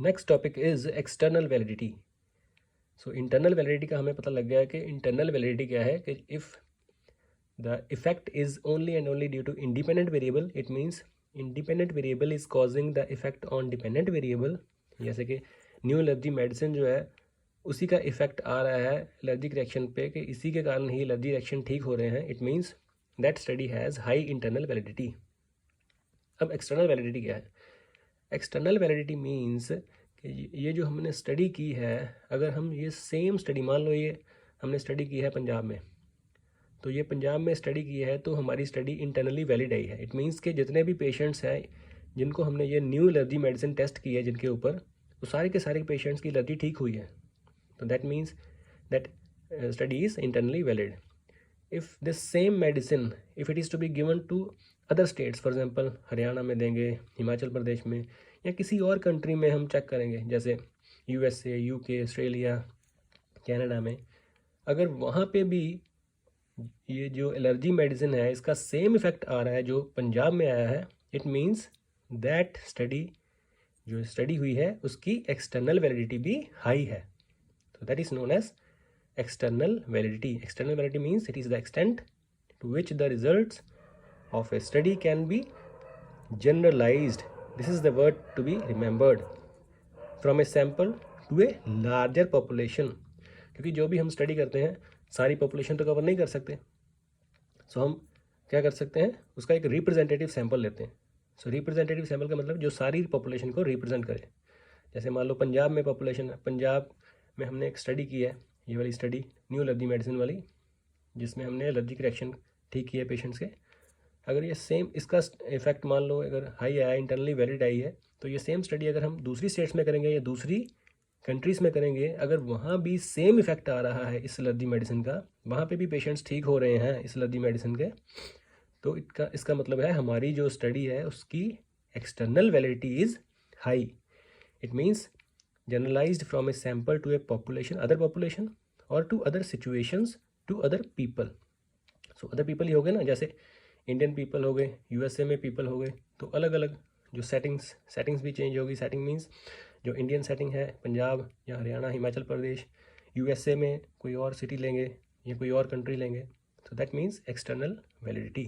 Next topic is external validity. So internal validity का हमें पता लग गया कि इंटरनल वैलिडिटी क्या है कि if the effect is only and only due to independent variable, it means independent variable is causing the effect on dependent variable. जैसे कि न्यू एलर्जी मेडिसिन जो है उसी का इफेक्ट आ रहा है एलर्जिक रिएक्शन पे कि इसी के कारण ही एलर्जी रिएक्शन ठीक हो रहे हैं, it means that study has high internal validity. अब एक्सटर्नल वैलिडिटी क्या है? एक्सटर्नल वैलिडिटी मीन्स कि ये जो हमने स्टडी की है, अगर हम ये सेम स्टडी, मान लो ये हमने स्टडी की है पंजाब में, तो ये पंजाब में स्टडी की है तो हमारी स्टडी इंटरनली वैलिड आई है। इट मीन्स कि जितने भी पेशेंट्स हैं जिनको हमने ये न्यू एलर्जी मेडिसिन टेस्ट की है जिनके ऊपर, वो सारे के सारे पेशेंट्स की एलर्जी ठीक हुई है। तो that means that study is internally valid. If this same medicine if it is to be given to other states, for example Haryana में देंगे, हिमाचल प्रदेश में, या किसी और कंट्री में हम चेक करेंगे जैसे यूएसए, यूके, ऑस्ट्रेलिया, कनाडा में, अगर वहाँ पे भी ये जो एलर्जी मेडिसिन है इसका सेम इफेक्ट आ रहा है जो पंजाब में आया है, इट मीन्स दैट स्टडी, जो स्टडी हुई है उसकी एक्सटर्नल वैलिडिटी भी हाई है। तो that is known as external validity. External validity means it is the extent to which the results of a study can be generalized. This is the word to be remembered. From a sample to a larger population. क्योंकि जो भी हम study करते हैं सारी population तो cover नहीं कर सकते, सो हम क्या कर सकते हैं, उसका एक रिप्रेजेंटेटिव सैंपल लेते हैं। सो रिप्रेजेंटेटिव सैंपल का मतलब जो सारी पॉपुलेशन को रिप्रेजेंट करे। जैसे मान लो पंजाब में पॉपुलेशन है, पंजाब में हमने एक स्टडी की है, ये वाली स्टडी न्यू एलर्जी मेडिसिन वाली, जिसमें हमने एलर्जिक रिएक्शन ठीक किए पेशेंट्स के। अगर ये सेम इसका इफेक्ट मान लो अगर हाई आया, इंटरनली वैलिड आई है, तो ये सेम स्टडी अगर हम दूसरी स्टेट्स में करेंगे या दूसरी कंट्रीज़ में करेंगे, अगर वहाँ भी सेम इफेक्ट आ रहा है इस एलर्जी मेडिसिन का, वहाँ पे भी पेशेंट्स ठीक हो रहे हैं इस एलर्जी मेडिसिन के, तो इसका मतलब है हमारी जो स्टडी है उसकी external validity is high. It means generalized from a sample to a population, other population, or to other situations, to other people. so other people ही हो गए ना, जैसे इंडियन पीपल हो गए, यूएसए में पीपल हो गए, तो अलग अलग जो सेटिंग्स भी चेंज होगी। सेटिंग मीन्स जो इंडियन सेटिंग है पंजाब या हरियाणा, हिमाचल प्रदेश, यूएसए में कोई और सिटी लेंगे या कोई और कंट्री लेंगे, so that means external validity.